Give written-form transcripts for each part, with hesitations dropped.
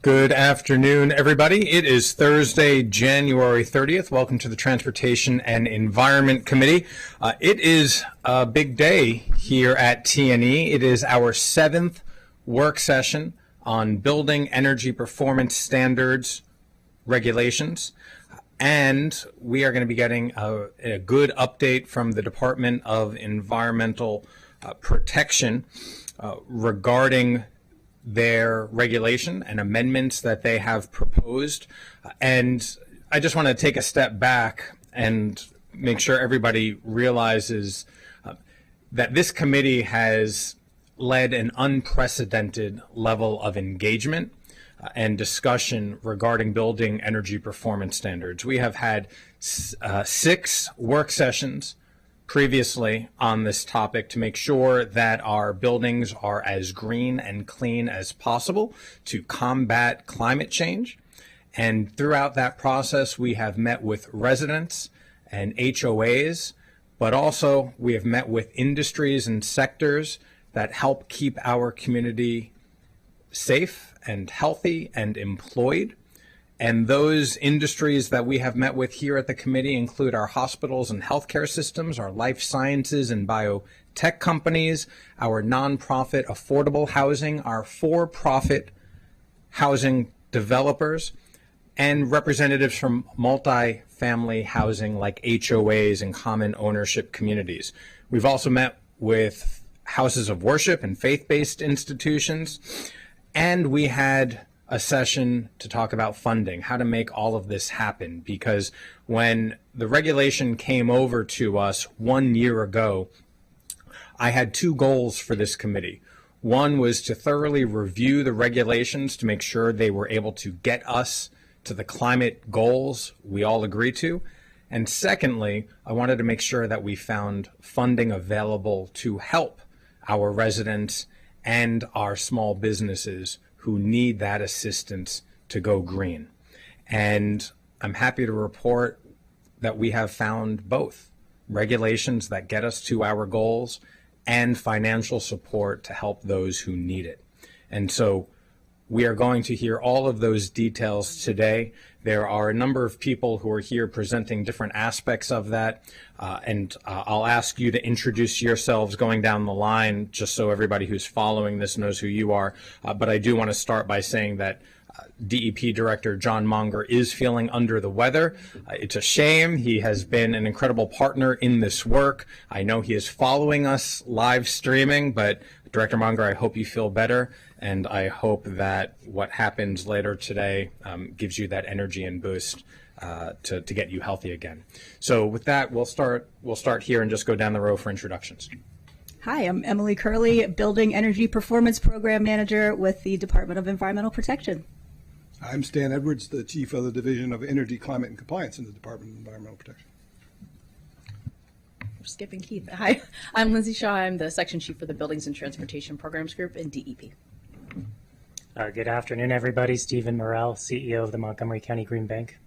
Good afternoon, everybody. It is Thursday, January 30th. Welcome to the Transportation and Environment Committee. It is a big day here at TNE. It is our 7th work session on building energy performance standards regulations. And we are going to be getting a good update from the Department of Environmental Protection regarding their regulation and amendments that they have proposed. And I just want to take a step back and make sure everybody realizes that this committee has led an unprecedented level of engagement and discussion regarding building energy performance standards. We have had 6 work sessions previously on this topic to make sure that our buildings are as green and clean as possible to combat climate change. And throughout that process, we have met with residents and HOAs, but also we have met with industries and sectors that help keep our community safe and healthy and employed. And those industries that we have met with here at the committee include our hospitals and healthcare systems, our life sciences and biotech companies, our nonprofit affordable housing, our for-profit housing developers, and representatives from multi-family housing like HOAs and common ownership communities. We've also met with houses of worship and faith-based institutions, and we had a session to talk about funding, how to make all of this happen, because when the regulation came over to us 1 year ago, I had 2 goals for this committee. One was to thoroughly review the regulations to make sure they were able to get us to the climate goals we all agree to. And secondly, I wanted to make sure that we found funding available to help our residents and our small businesses who need that assistance to go green. And I'm happy to report that we have found both regulations that get us to our goals and financial support to help those who need it. And so we are going to hear all of those details today. There are a number of people who are here presenting different aspects of that, and I'll ask you to introduce yourselves going down the line just so everybody who's following this knows who you are. But I do want to start by saying that DEP Director John Monger is feeling under the weather. It's a shame. He has been an incredible partner in this work. I know he is following us live streaming, but Director Monger, I hope you feel better, and I hope that what happens later today gives you that energy and boost to get you healthy again. So with that, we'll start here and just go down the row for introductions. Hi, I'm Emily Curley, Building Energy Performance Program Manager with the Department of Environmental Protection. I'm Stan Edwards, the Chief of the Division of Energy, Climate, and Compliance in the Department of Environmental Protection. We're skipping Keith. Hi, I'm Lindsay Shaw. I'm the Section Chief for the Buildings and Transportation Programs Group in DEP. Good afternoon, everybody. Stephen Morrell, CEO of the Montgomery County Green Bank.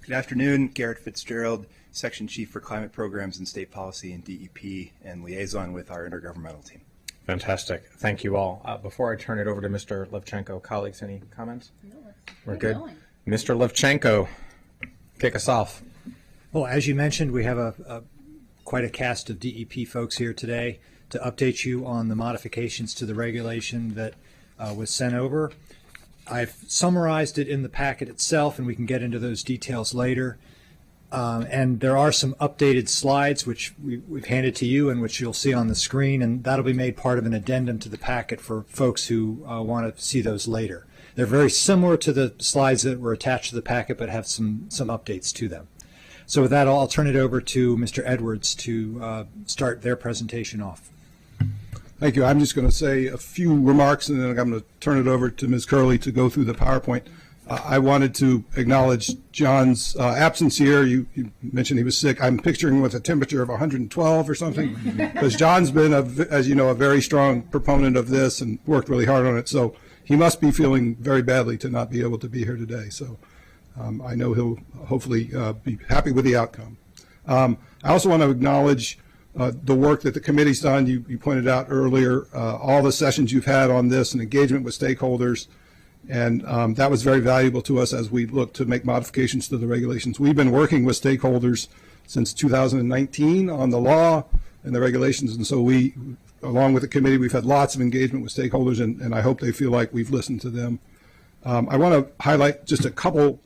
Good afternoon. Garrett Fitzgerald, Section Chief for Climate Programs and State Policy in DEP and liaison with our intergovernmental team. Fantastic. Thank you all. Before I turn it over to Mr. Levchenko, colleagues, any comments? No, we're good. Mr. Levchenko, kick us off. Well, as you mentioned, we have quite a cast of DEP folks here today to update you on the modifications to the regulation that was sent over. I've summarized it in the packet itself, and we can get into those details later. And there are some updated slides which we've handed to you and which you'll see on the screen, and that'll be made part of an addendum to the packet for folks who want to see those later. They're very similar to the slides that were attached to the packet, but have some updates to them. So with that, I'll turn it over to Mr. Edwards to start their presentation off. Thank you. I'm just going to say a few remarks, and then I'm going to turn it over to Ms. Curley to go through the PowerPoint. I wanted to acknowledge John's absence here. You mentioned he was sick. I'm picturing with a temperature of 112 or something, because John's been, as you know, a very strong proponent of this and worked really hard on it. So he must be feeling very badly to not be able to be here today. So I know he'll hopefully be happy with the outcome. I also want to acknowledge the work that the committee's done. You pointed out earlier all the sessions you've had on this and engagement with stakeholders. And that was very valuable to us as we look to make modifications to the regulations. We've been working with stakeholders since 2019 on the law and the regulations. And so we, along with the committee, we've had lots of engagement with stakeholders, and I hope they feel like we've listened to them. I want to highlight just a couple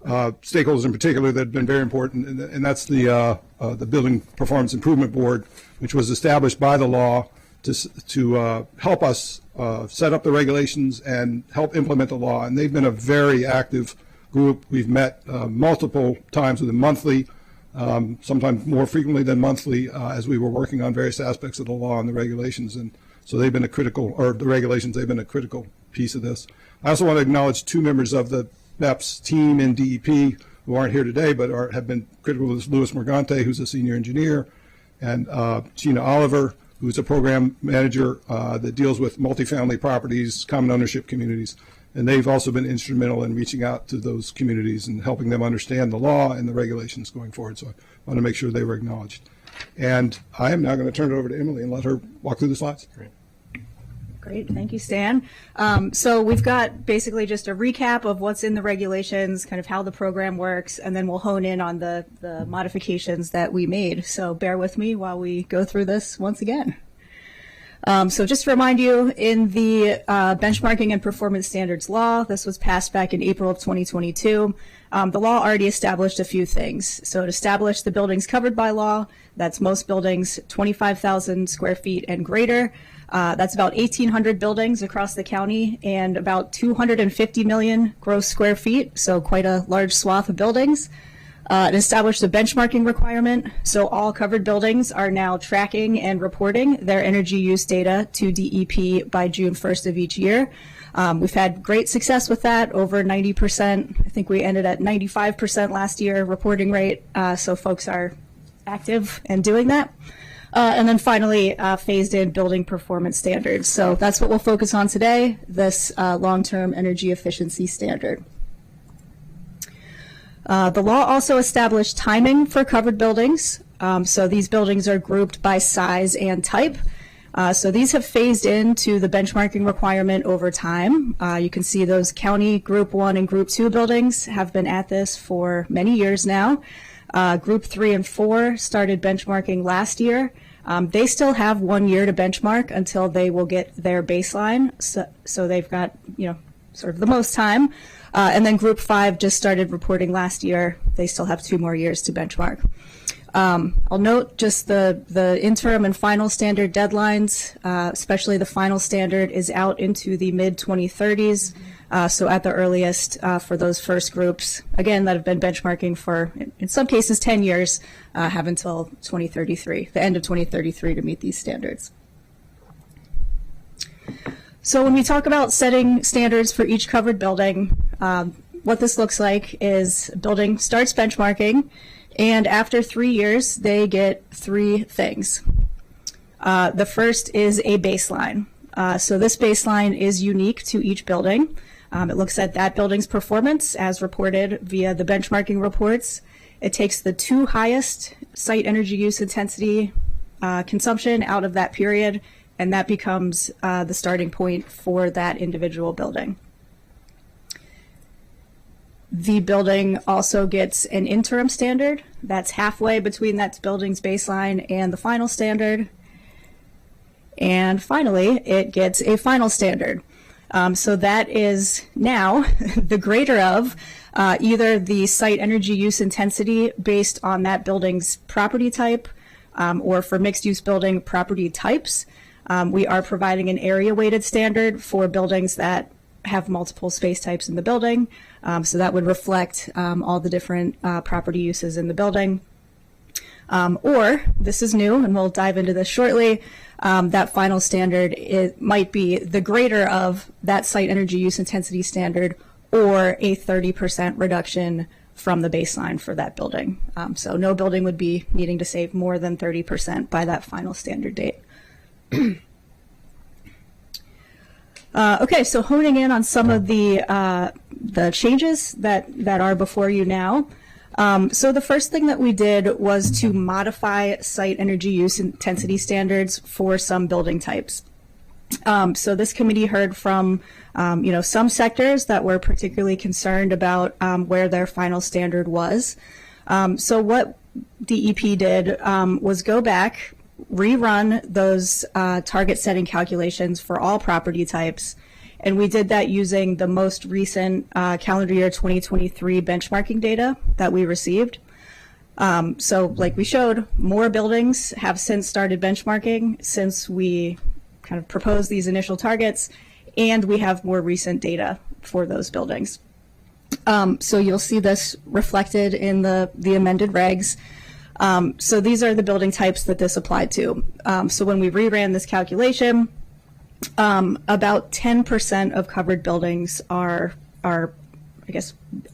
stakeholders in particular that have been very important, and that's the Building Performance Improvement Board, which was established by the law to help us set up the regulations and help implement the law. And they've been a very active group. We've met multiple times with them monthly, sometimes more frequently than monthly, as we were working on various aspects of the law and the regulations. And so they've been a critical, or the regulations, they've been a critical piece of this. I also want to acknowledge two members of the BEPS team in DEP who aren't here today, but have been critical. Louis Morgante, who's a senior engineer, and Gina Oliver, who's a program manager that deals with multifamily properties, common ownership communities. And they've also been instrumental in reaching out to those communities and helping them understand the law and the regulations going forward. So I want to make sure they were acknowledged. And I am now going to turn it over to Emily and let her walk through the slides. Great, thank you, Stan. So we've got basically just a recap of what's in the regulations, kind of how the program works, and then we'll hone in on the modifications that we made. So bear with me while we go through this once again. So just to remind you, in the Benchmarking and Performance Standards Law, this was passed back in April of 2022. The law already established a few things. So it established the buildings covered by law. That's most buildings 25,000 square feet and greater. That's about 1,800 buildings across the county and about 250 million gross square feet, so quite a large swath of buildings. It established a benchmarking requirement, so all covered buildings are now tracking and reporting their energy use data to DEP by June 1st of each year. We've had great success with that, over 90%. I think we ended at 95% last year reporting rate, so folks are active and doing that. And then finally, phased in building performance standards. So that's what we'll focus on today, this long-term energy efficiency standard. The law also established timing for covered buildings. So these buildings are grouped by size and type. So these have phased into the benchmarking requirement over time. You can see those county Group 1 and Group 2 buildings have been at this for many years now. Group 3 and 4 started benchmarking last year. They still have 1 year to benchmark until they will get their baseline. So they've got, sort of the most time. And then Group 5 just started reporting last year. They still have 2 more years to benchmark. I'll note just the interim and final standard deadlines, especially the final standard is out into the mid-2030s. So at the earliest for those first groups, again, that have been benchmarking for, in some cases, 10 years, have until 2033, the end of 2033 to meet these standards. So when we talk about setting standards for each covered building, what this looks like is a building starts benchmarking, and after 3 years, they get 3 things. The first is a baseline. So this baseline is unique to each building. It looks at that building's performance as reported via the benchmarking reports. It takes the 2 highest site energy use intensity consumption out of that period, and that becomes the starting point for that individual building. The building also gets an interim standard that's halfway between that building's baseline and the final standard. And finally, it gets a final standard. So that is now the greater of either the site energy use intensity based on that building's property type, or for mixed use building property types. We are providing an area weighted standard for buildings that have multiple space types in the building. So that would reflect all the different property uses in the building. Or, this is new, and we'll dive into this shortly, that final standard might be the greater of that site energy use intensity standard or a 30% reduction from the baseline for that building. So no building would be needing to save more than 30% by that final standard date. Okay, so honing in on some of the changes that are before you now. So the first thing that we did was to modify site energy use intensity standards for some building types. So this committee heard from, some sectors that were particularly concerned about where their final standard was. So what DEP did was go back, rerun those target setting calculations for all property types. And we did that using the most recent calendar year 2023 benchmarking data that we received. So like we showed, more buildings have since started benchmarking since we kind of proposed these initial targets, and we have more recent data for those buildings. So you'll see this reflected in the amended regs. So these are the building types that this applied to. So when we reran this calculation, about 10% of covered buildings are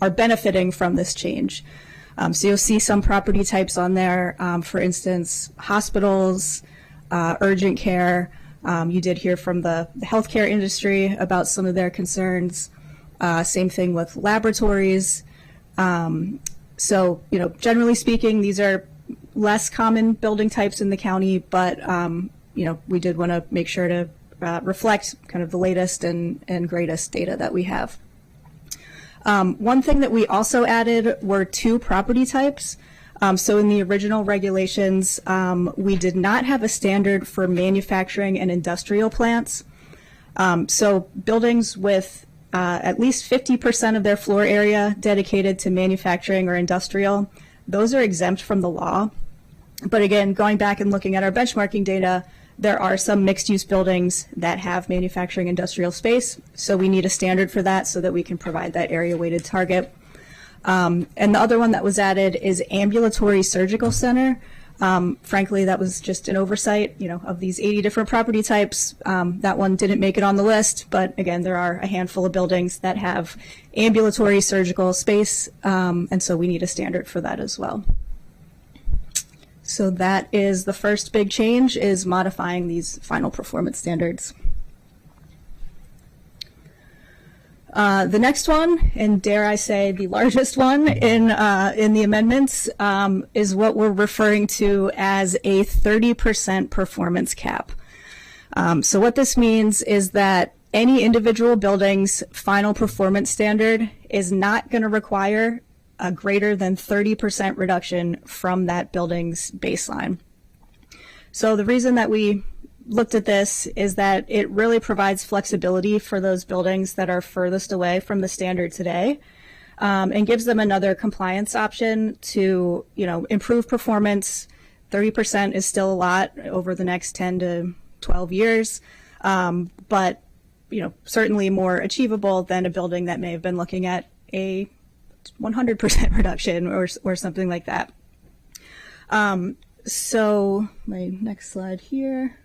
benefiting from this change. So you'll see some property types on there, for instance, hospitals, urgent care. You did hear from the healthcare industry about some of their concerns. Same thing with laboratories. So, generally speaking, these are less common building types in the county, but, we did want to make sure to reflect kind of the latest and greatest data that we have. One thing that we also added were 2 property types. So in the original regulations, we did not have a standard for manufacturing and industrial plants. So buildings with at least 50% of their floor area dedicated to manufacturing or industrial, those are exempt from the law. But again, going back and looking at our benchmarking data, there are some mixed-use buildings that have manufacturing industrial space. So we need a standard for that so that we can provide that area-weighted target. And the other one that was added is ambulatory surgical center. Frankly, that was just an oversight, of these 80 different property types. That one didn't make it on the list, but again, there are a handful of buildings that have ambulatory surgical space, and so we need a standard for that as well. So that is the first big change, is modifying these final performance standards. The next one, and dare I say the largest one in the amendments, is what we're referring to as a 30% performance cap. So what this means is that any individual building's final performance standard is not going to require a greater than 30% reduction from that building's baseline. So the reason that we looked at this is that it really provides flexibility for those buildings that are furthest away from the standard today, and gives them another compliance option to, improve performance. 30% is still a lot over the next 10 to 12 years, but, certainly more achievable than a building that may have been looking at a 100% reduction or something like that. So my next slide here.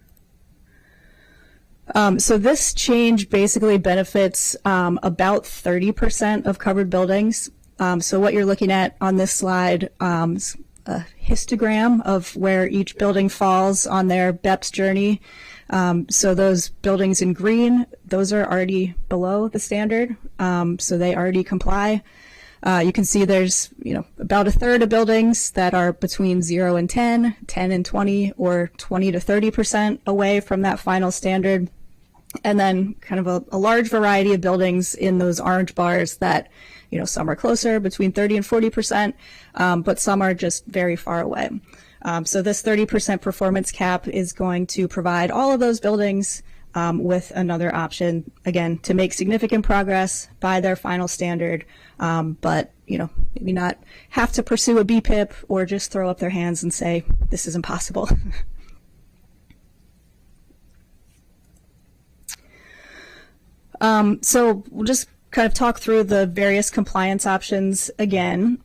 So this change basically benefits about 30% of covered buildings. So what you're looking at on this slide is a histogram of where each building falls on their BEPS journey. So those buildings in green, those are already below the standard, so they already comply. You can see there's, about a third of buildings that are between 0 and 10, 10 and 20, or 20 to 30% away from that final standard. And then kind of a large variety of buildings in those orange bars that, some are closer, between 30 and 40%, but some are just very far away. So this 30% performance cap is going to provide all of those buildings with another option, again, to make significant progress by their final standard, but, maybe not have to pursue a BPIP or just throw up their hands and say, this is impossible. So we'll just kind of talk through the various compliance options again.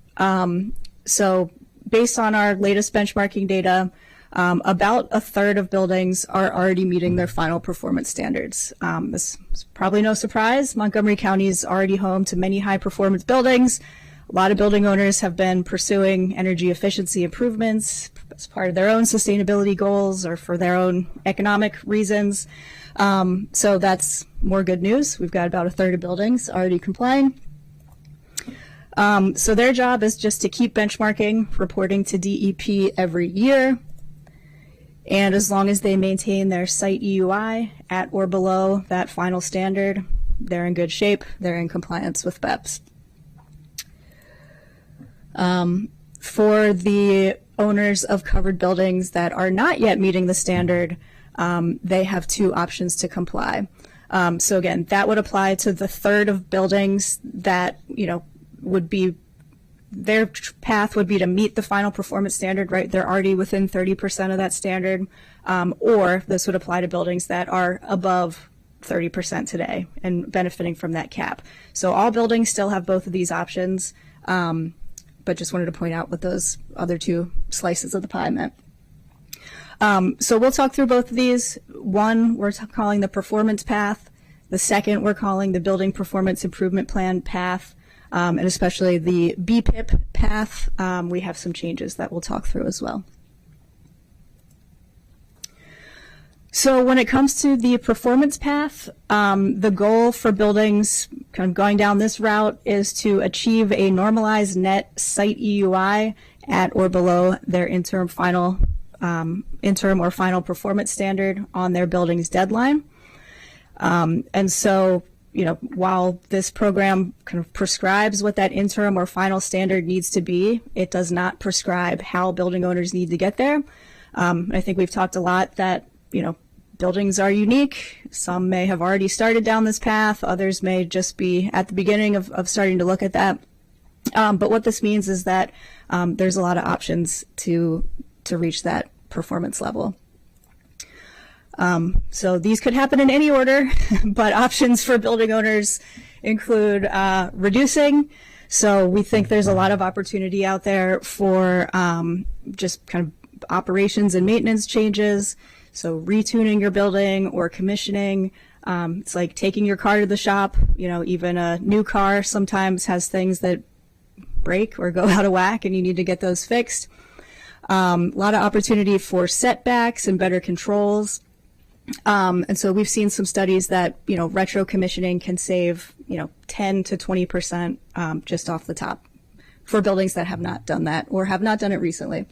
So based on our latest benchmarking data, about a third of buildings are already meeting their final performance standards. This is probably no surprise. Montgomery County is already home to many high performance buildings. A lot of building owners have been pursuing energy efficiency improvements as part of their own sustainability goals or for their own economic reasons. So that's more good news. We've got about a third of buildings already complying. So their job is just to keep benchmarking, reporting to DEP every year. And as long as they maintain their site EUI at or below that final standard, they're in good shape. They're in compliance with BEPS. For the owners of covered buildings that are not yet meeting the standard, they have two options to comply. So again, that would apply to the third of buildings that, would be, their path would be to meet the final performance standard, right? They're already within 30% of that standard. Or this would apply to buildings that are above 30% today and benefiting from that cap. So all buildings still have both of these options, but just wanted to point out what those other two slices of the pie meant. So we'll talk through both of these. One, we're calling the performance path. The second, we're calling the building performance improvement plan path, and especially the BPIP path. We have some changes that we'll talk through as well. So when it comes to the performance path, the goal for buildings kind of going down this route is to achieve a normalized net site EUI at or below their interim or final performance standard on their building's deadline. And so, while this program kind of prescribes what that interim or final standard needs to be, it does not prescribe how building owners need to get there. I think we've talked a lot that, buildings are unique. Some may have already started down this path. Others may just be at the beginning of starting to look at that. But what this means is that there's a lot of options to reach that performance level. So these could happen in any order, but options for building owners include reducing. So we think there's a lot of opportunity out there for just kind of operations and maintenance changes. So retuning your building or commissioning. It's like taking your car to the shop. Even a new car sometimes has things that break or go out of whack and you need to get those fixed. A lot of opportunity for setbacks and better controls. And so we've seen some studies that, retro commissioning can save, 10 to 20% just off the top for buildings that have not done that or have not done it recently.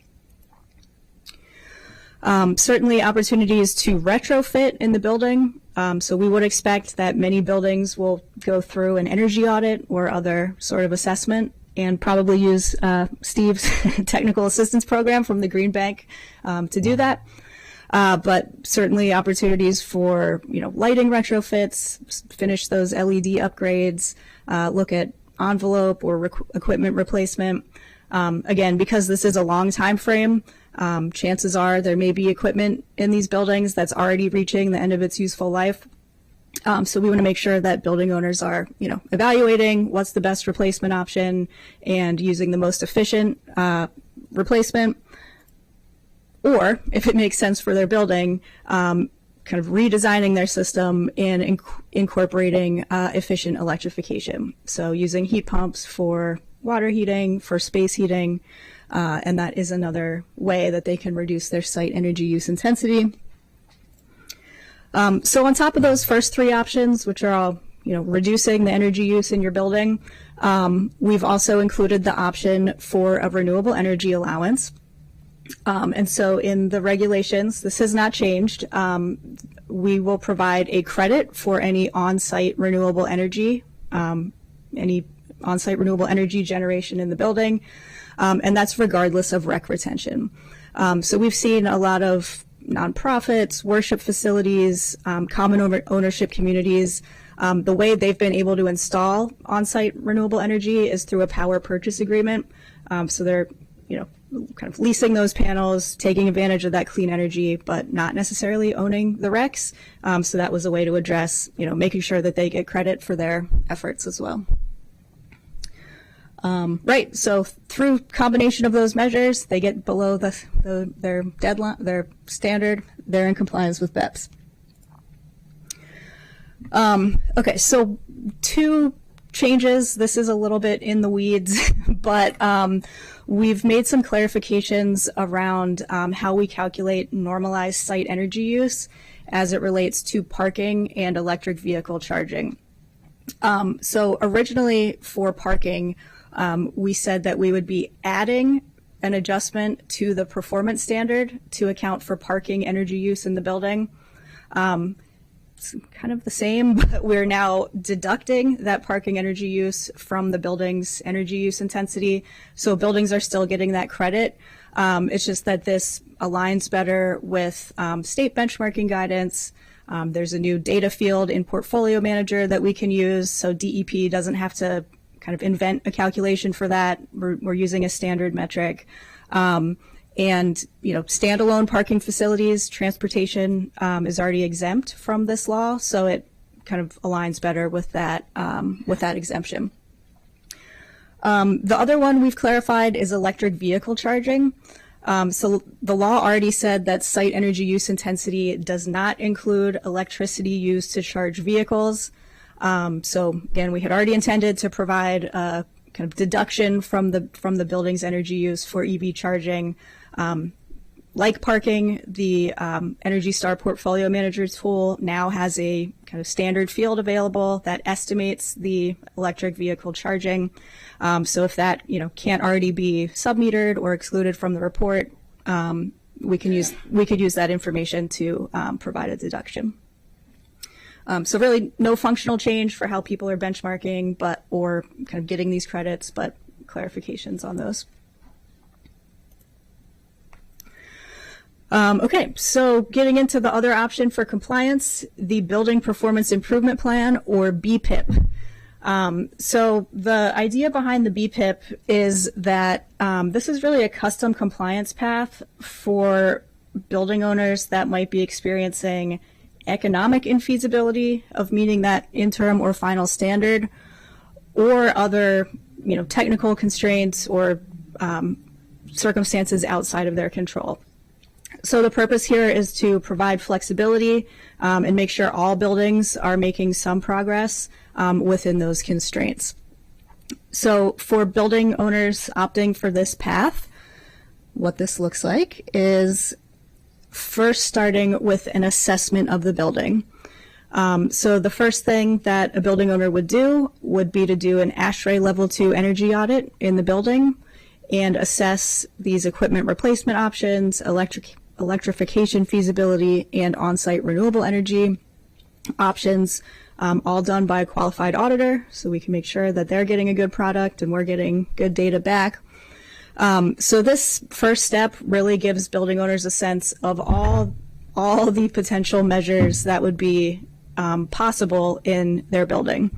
Certainly opportunities to retrofit in the building. So we would expect that many buildings will go through an energy audit or other sort of assessment and probably use Steve's technical assistance program from the Green Bank to do that. But certainly opportunities for, lighting retrofits, finish those LED upgrades, look at envelope or equipment replacement. Again, because this is a long time frame, chances are there may be equipment in these buildings that's already reaching the end of its useful life. So we want to make sure that building owners are, evaluating what's the best replacement option and using the most efficient replacement. Or if it makes sense for their building, kind of redesigning their system and incorporating efficient electrification. So using heat pumps for water heating, for space heating, and that is another way that they can reduce their site energy use intensity. So on top of those first three options, which are all, reducing the energy use in your building, we've also included the option for a renewable energy allowance. And so in the regulations, this has not changed. We will provide a credit for any on-site renewable energy, generation in the building, and that's regardless of rec retention. So we've seen a lot of nonprofits, worship facilities, common ownership communities. The way they've been able to install on-site renewable energy is through a power purchase agreement. So they're, kind of leasing those panels, taking advantage of that clean energy, but not necessarily owning the RECs. So that was a way to address, making sure that they get credit for their efforts as well. Right. So through combination of those measures, they get below their deadline, their standard. They're in compliance with BEPS. Okay. So two changes. This is a little bit in the weeds, but we've made some clarifications around how we calculate normalized site energy use as it relates to parking and electric vehicle charging. So originally for parking, we said that we would be adding an adjustment to the performance standard to account for parking energy use in the building. It's kind of the same, but we're now deducting that parking energy use from the building's energy use intensity. So buildings are still getting that credit. It's just that this aligns better with state benchmarking guidance. There's a new data field in Portfolio Manager that we can use, so DEP doesn't have to kind of invent a calculation for that. We're using a standard metric. And, you know, standalone parking facilities, transportation is already exempt from this law, so it kind of aligns better with that exemption. The other one we've clarified is electric vehicle charging. So the law already said that site energy use intensity does not include electricity used to charge vehicles. So again, we had already intended to provide a kind of deduction from the building's energy use for EV charging. Like parking, the Energy Star Portfolio Manager tool now has a kind of standard field available that estimates the electric vehicle charging. So if that, you know, can't already be submetered or excluded from the report, we could use that information to provide a deduction. So really no functional change for how people are benchmarking, or kind of getting these credits, but clarifications on those. Okay, so getting into the other option for compliance, the Building Performance Improvement Plan, or BPIP. So the idea behind the BPIP is that this is really a custom compliance path for building owners that might be experiencing economic infeasibility of meeting that interim or final standard, or other, you know, technical constraints or circumstances outside of their control. So the purpose here is to provide flexibility and make sure all buildings are making some progress within those constraints. So for building owners opting for this path, what this looks like is first starting with an assessment of the building. So the first thing that a building owner would do would be to do an ASHRAE Level 2 energy audit in the building and assess these equipment replacement options, electrification feasibility, and on-site renewable energy options, all done by a qualified auditor, so we can make sure that they're getting a good product and we're getting good data back. So this first step really gives building owners a sense of all the potential measures that would be possible in their building.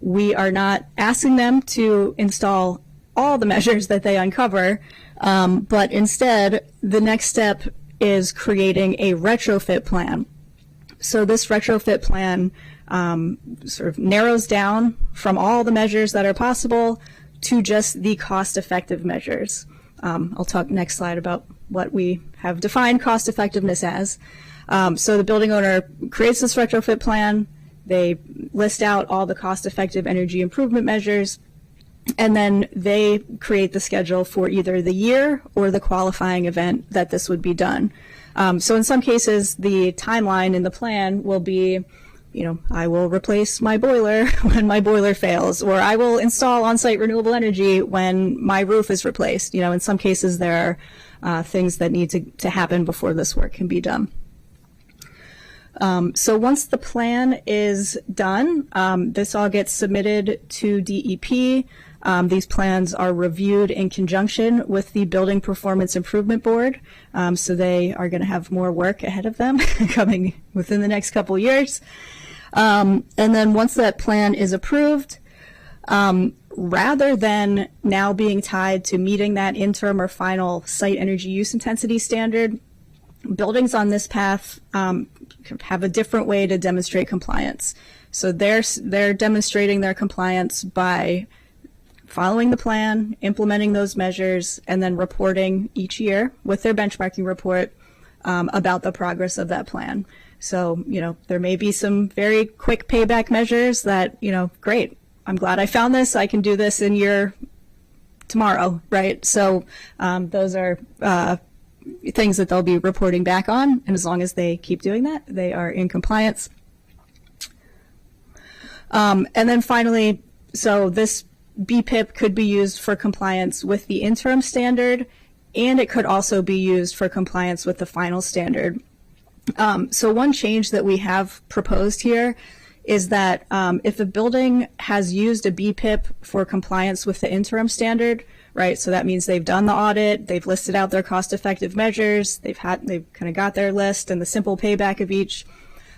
We are not asking them to install all the measures that they uncover, but instead the next step is creating a retrofit plan. So this retrofit plan sort of narrows down from all the measures that are possible to just the cost-effective measures. I'll talk next slide about what we have defined cost effectiveness as. So the building owner creates this retrofit plan, they list out all the cost-effective energy improvement measures, and then they create the schedule for either the year or the qualifying event that this would be done. So in some cases, the timeline in the plan will be, you know, I will replace my boiler when my boiler fails, or I will install on-site renewable energy when my roof is replaced. You know, in some cases there are things that need to happen before this work can be done. So once the plan is done, this all gets submitted to DEP. These plans are reviewed in conjunction with the Building Performance Improvement Board, so they are going to have more work ahead of them coming within the next couple years. And then once that plan is approved, rather than now being tied to meeting that interim or final site energy use intensity standard, buildings on this path have a different way to demonstrate compliance. So they're demonstrating their compliance by following the plan, implementing those measures, and then reporting each year with their benchmarking report about the progress of that plan. So, you know, there may be some very quick payback measures that, you know, great, I'm glad I found this, I can do this in year tomorrow, right? So those are things that they'll be reporting back on, and as long as they keep doing that, they are in compliance. And then finally, so this BPIP could be used for compliance with the interim standard and it could also be used for compliance with the final standard. So one change that we have proposed here is that if a building has used a BPIP for compliance with the interim standard, right? So that means they've done the audit, they've listed out their cost-effective measures, they've kind of got their list and the simple payback of each.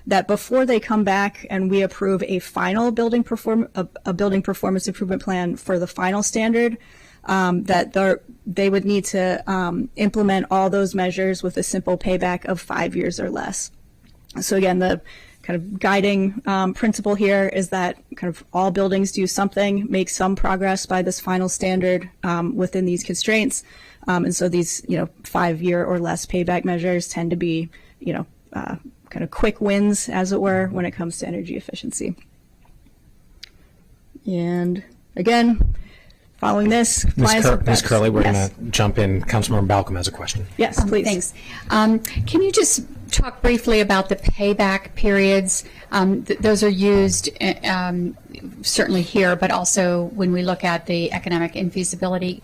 That before they come back and we approve a final building performance improvement plan for the final standard, that they would need to implement all those measures with a simple payback of 5 years or less. So again, the kind of guiding principle here is that kind of all buildings do something, make some progress by this final standard within these constraints. And so these, 5 year or less payback measures tend to be, kind of quick wins, as it were, when it comes to energy efficiency. And again, following this, Ms. Curley, we're Yes. going to jump in. Councilmember Balcombe has a question. Yes, please. Thanks. Can you just talk briefly about the payback periods? Those are used certainly here, but also when we look at the economic infeasibility.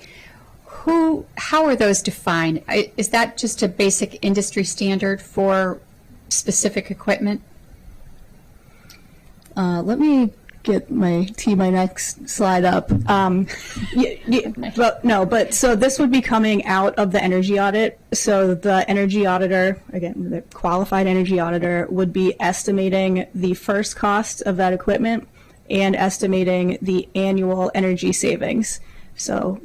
How are those defined? Is that just a basic industry standard for specific equipment? Let me get my next slide up. So this would be coming out of the energy audit. So the energy auditor, again, the qualified energy auditor, would be estimating the first cost of that equipment and estimating the annual energy savings. So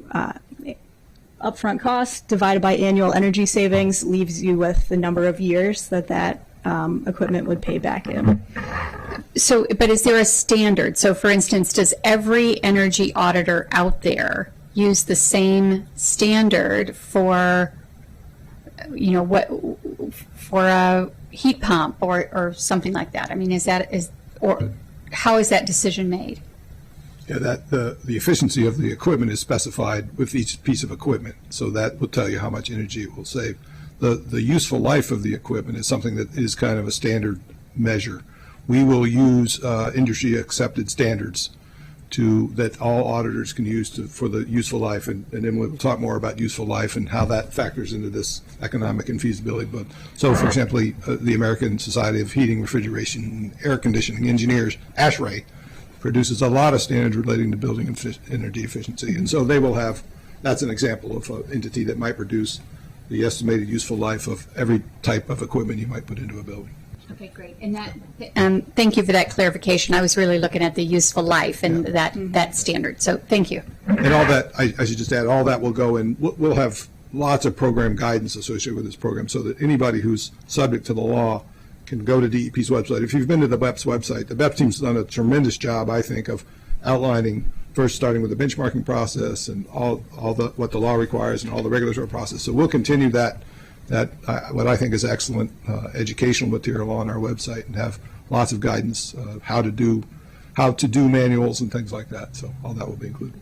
upfront cost divided by annual energy savings leaves you with the number of years that equipment would pay back in. So, but is there a standard? So, for instance, does every energy auditor out there use the same standard for, for a heat pump or something like that? I mean, or how is that decision made? Yeah, that the efficiency of the equipment is specified with each piece of equipment, so that will tell you how much energy it will save. The useful life of the equipment is something that is kind of a standard measure. We will use industry accepted standards that all auditors can use for the useful life, and then we'll talk more about useful life and how that factors into this economic infeasibility. But so, for example, the American Society of Heating, Refrigeration, and Air Conditioning Engineers, ASHRAE, produces a lot of standards relating to building energy efficiency, and so they will have. That's an example of an entity that might produce the estimated useful life of every type of equipment you might put into a building. Okay, great. And thank you for that clarification. I was really looking at the useful life and that standard. So thank you. And all that, I should just add, all that will go in. We'll have lots of program guidance associated with this program so that anybody who's subject to the law can go to DEP's website. If you've been to the BEPS website, the BEPS team's done a tremendous job, I think, of outlining, first starting with the benchmarking process and what the law requires and all the regulatory process. So we'll continue that what I think is excellent educational material on our website and have lots of guidance how to do manuals and things like that. So all that will be included.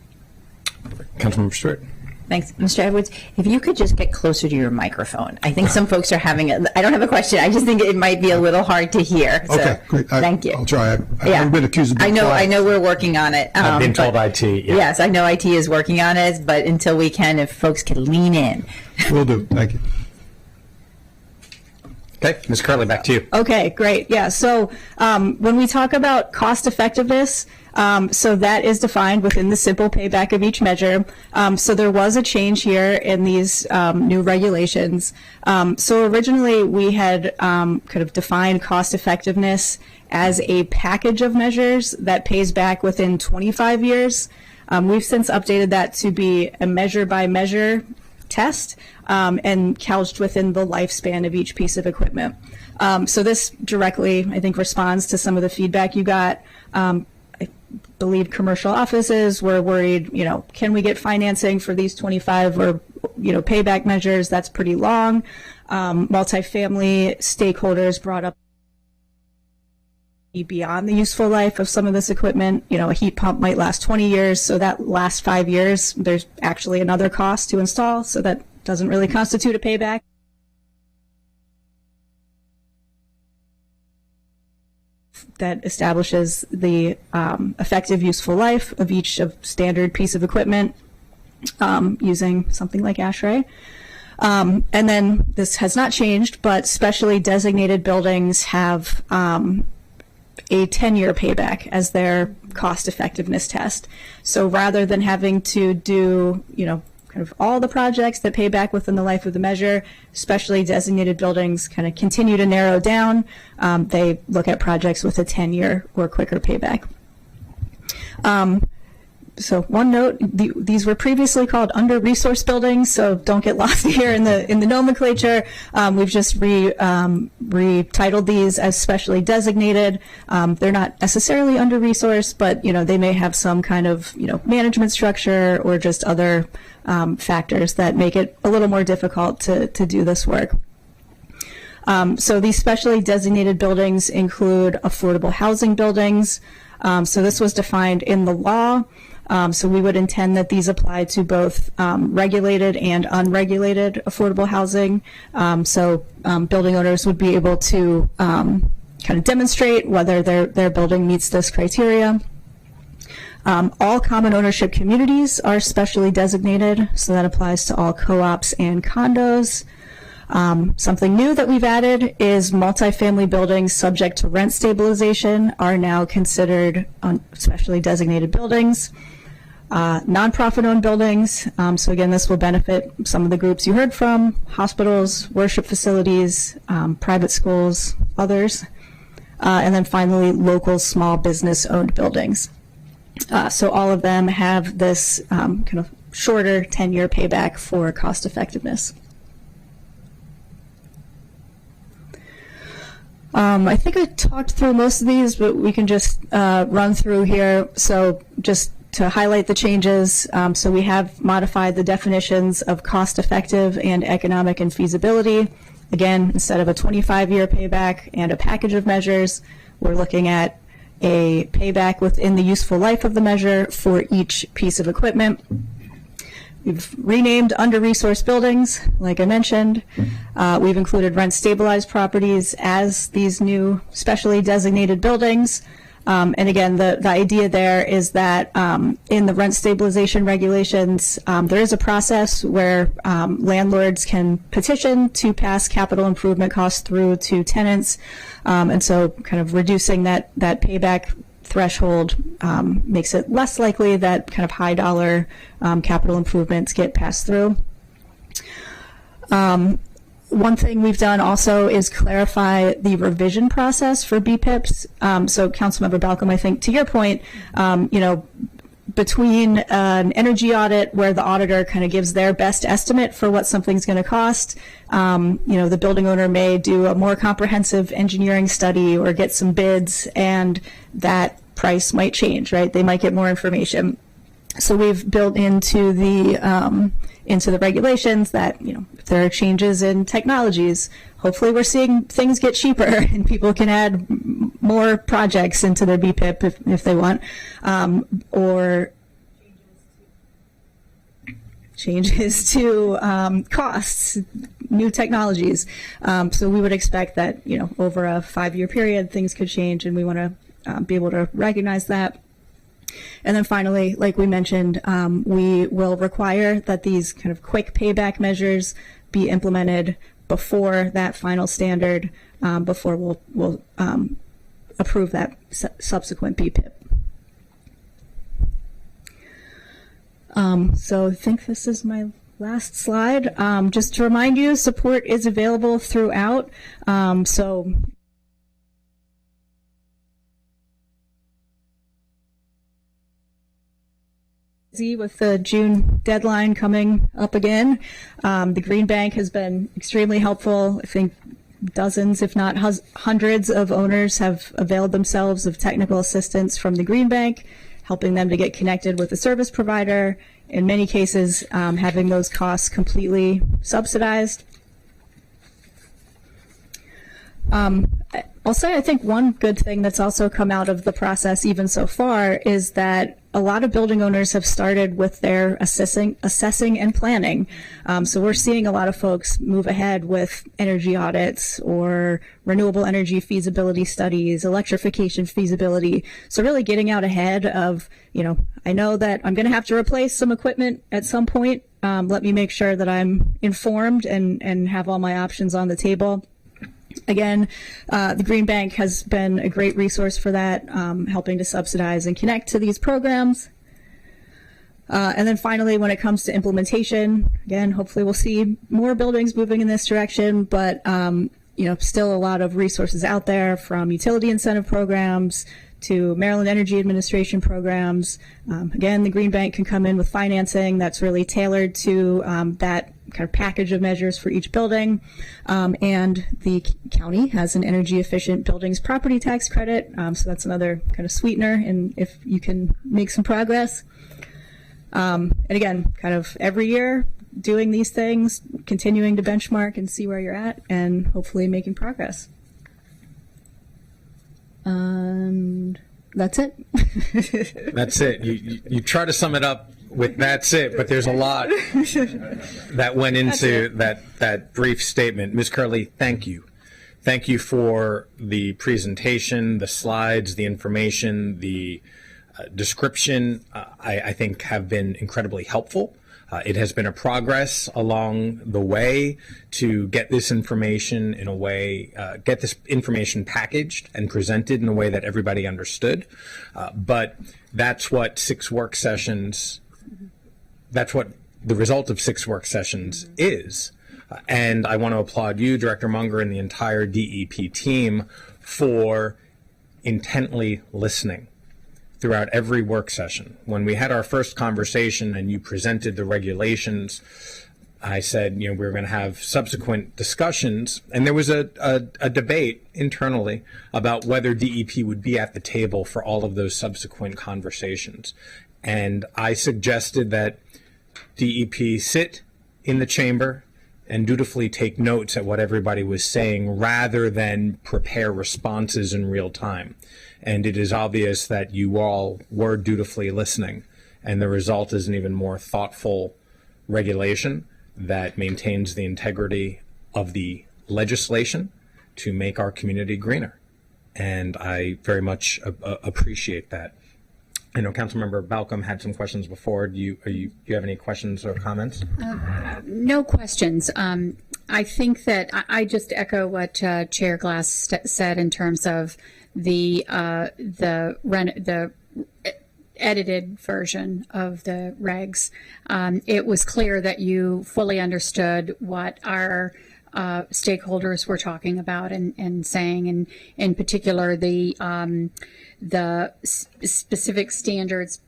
Councilmember Stewart. Thanks. Mr. Edwards, if you could just get closer to your microphone. I think some folks are having I don't have a question. I just think it might be a little hard to hear. So, okay, great. Thank you. I'll try. I haven't been accused of being quiet. I know we're working on it. I've been told IT. Yeah. Yes, I know IT is working on it, but until we can, if folks can lean in. Will do. Thank you. Okay, Ms. Curley, back to you. Okay, great. Yeah, so when we talk about cost effectiveness, so that is defined within the simple payback of each measure. So there was a change here in these new regulations. So originally we had kind of defined cost effectiveness as a package of measures that pays back within 25 years. We've since updated that to be a measure by measure test and couched within the lifespan of each piece of equipment. So this directly, I think, responds to some of the feedback you got. I believe commercial offices were worried, can we get financing for these 25 or, payback measures? That's pretty long. Multifamily stakeholders brought up beyond the useful life of some of this equipment. A heat pump might last 20 years, so that last 5 years, there's actually another cost to install, so that doesn't really constitute a payback. That establishes the effective useful life of each standard piece of equipment using something like ASHRAE. And then this has not changed, but specially designated buildings have a 10-year payback as their cost effectiveness test. So rather than having to do, kind of all the projects that pay back within the life of the measure, specially designated buildings kind of continue to narrow down. They look at projects with a 10-year or quicker payback. So one note, these were previously called under-resourced buildings, so don't get lost here in the nomenclature. We've just retitled these as specially designated. They're not necessarily under-resourced, but they may have some kind of management structure or just other factors that make it a little more difficult to do this work. So these specially designated buildings include affordable housing buildings. So this was defined in the law. So we would intend that these apply to both regulated and unregulated affordable housing. So building owners would be able to kind of demonstrate whether their building meets this criteria. All common ownership communities are specially designated, so that applies to all co-ops and condos. Something new that we've added is multifamily buildings subject to rent stabilization are now considered specially designated buildings. Nonprofit-owned buildings, so again, this will benefit some of the groups you heard from: hospitals, worship facilities, private schools, others. And then finally, local small business-owned buildings. So all of them have this kind of shorter 10-year payback for cost effectiveness. I think I talked through most of these, but we can just run through here. So just to highlight the changes, so we have modified the definitions of cost-effective and economic and feasibility. Again, instead of a 25-year payback and a package of measures, we're looking at a payback within the useful life of the measure for each piece of equipment. We've renamed under-resourced buildings, like I mentioned. We've included rent-stabilized properties as these new specially designated buildings. And again, the idea there is that in the rent stabilization regulations, there is a process where landlords can petition to pass capital improvement costs through to tenants. And so kind of reducing that payback threshold makes it less likely that kind of high dollar capital improvements get passed through. One thing we've done also is clarify the revision process for BPIPs. So Councilmember Balcombe, I think to your point, between an energy audit where the auditor kind of gives their best estimate for what something's going to cost, the building owner may do a more comprehensive engineering study or get some bids, and that price might change, right? They might get more information. So we've built into the regulations that, if there are changes in technologies, hopefully we're seeing things get cheaper and people can add more projects into their BPIP if they want, or changes to costs, new technologies. So we would expect that, over a 5-year period, things could change, and we want to be able to recognize that. And then finally, like we mentioned, we will require that these kind of quick payback measures be implemented before that final standard, before we'll approve that subsequent BPIP. So I think this is my last slide. Just to remind you, support is available throughout. So with the June deadline coming up again. The Green Bank has been extremely helpful. I think dozens, if not hundreds of owners have availed themselves of technical assistance from the Green Bank, helping them to get connected with a service provider, in many cases having those costs completely subsidized. I'll say I think one good thing that's also come out of the process even so far is that a lot of building owners have started with their assessing and planning. So we're seeing a lot of folks move ahead with energy audits or renewable energy feasibility studies, electrification feasibility. So really getting out ahead of, I know that I'm going to have to replace some equipment at some point. let me make sure that I'm informed and have all my options on the table. Again, the Green Bank has been a great resource for that, helping to subsidize and connect to these programs. And then finally, when it comes to implementation, again, hopefully we'll see more buildings moving in this direction, but still a lot of resources out there, from utility incentive programs to Maryland Energy Administration programs. Again, the Green Bank can come in with financing that's really tailored to that kind of package of measures for each building. And the county has an energy efficient buildings property tax credit. So that's another kind of sweetener, and if you can make some progress. And again, kind of every year doing these things, continuing to benchmark and see where you're at, and hopefully making progress. And that's it. That's it. You try to sum it up with "that's it," but there's a lot that went into that brief statement. Ms. Curley, thank you. Thank you for the presentation, the slides, the information, the description. I think have been incredibly helpful. It has been a progress along the way to get this information in a way, get this information packaged and presented in a way that everybody understood. But that's what 6 work sessions, that's what the result of 6 work sessions is. And I want to applaud you, Director Munger, and the entire DEP team for intently listening throughout every work session. When we had our first conversation and you presented the regulations, I said, we were going to have subsequent discussions, and there was a debate internally about whether DEP would be at the table for all of those subsequent conversations. And I suggested that DEP sit in the chamber and dutifully take notes at what everybody was saying rather than prepare responses in real time. And it is obvious that you all were dutifully listening, and the result is an even more thoughtful regulation that maintains the integrity of the legislation to make our community greener. And I very much appreciate that. I know Councilmember Balcombe had some questions before. Do you have any questions or comments? No questions. I think that I just echo what Chair Glass said in terms of the edited version of the regs. It was clear that you fully understood what our stakeholders were talking about and saying, and in particular the specific standards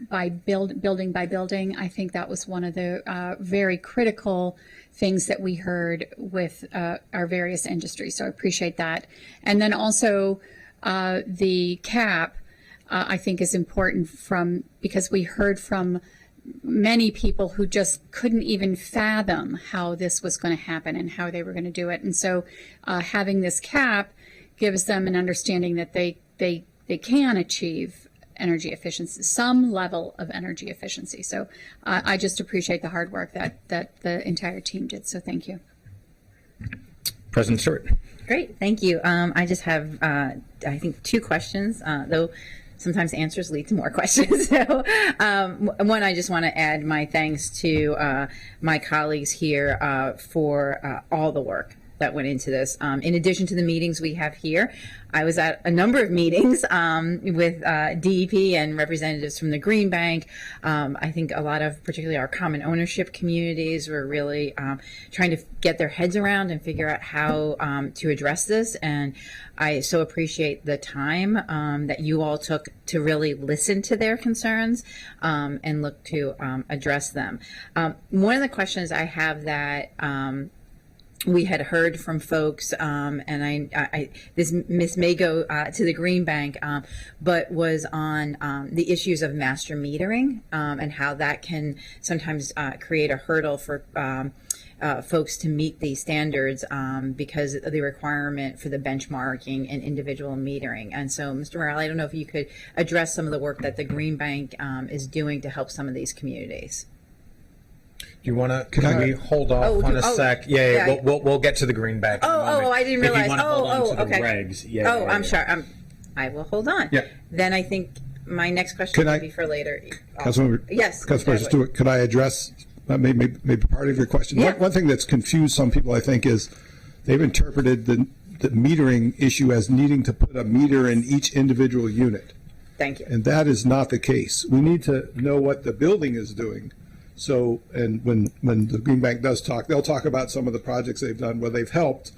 by building by building. I think that was one of the very critical things that we heard with our various industries. So I appreciate that. And then also the cap, I think, is important because we heard from many people who just couldn't even fathom how this was going to happen and how they were going to do it. And so having this cap gives them an understanding that they can achieve energy efficiency, some level of energy efficiency. So I just appreciate the hard work that the entire team did. So thank you. President Stewart. Great, thank you. I just have, I think, 2 questions, though sometimes answers lead to more questions. So one, I just want to add my thanks to my colleagues here for all the work that went into this. In addition to the meetings we have here, I was at a number of meetings with DEP and representatives from the Green Bank. I think a lot of, particularly our common ownership communities, were really trying to get their heads around and figure out how to address this. And I so appreciate the time that you all took to really listen to their concerns and look to address them. One of the questions I have that we had heard from folks, and this may go to the Green Bank, but was on the issues of master metering and how that can sometimes create a hurdle for folks to meet these standards because of the requirement for the benchmarking and individual metering. And so, Mr. Morale, I don't know if you could address some of the work that the Green Bank is doing to help some of these communities. Do you want to? Can we hold off on a sec? Yeah. We'll get to the Green Bank. I didn't realize. If you want to hold on to the regs, I'm sorry. I will hold on. Yeah. Then I think my next question would be for later. Councilmember, yes. Councilmember Stewart, could I address maybe part of your question. Yeah. One thing that's confused some people, I think, is they've interpreted the metering issue as needing to put a meter in each individual unit. Thank you. And that is not the case. We need to know what the building is doing. So, and when the Green Bank does talk, they'll talk about some of the projects they've done where they've helped,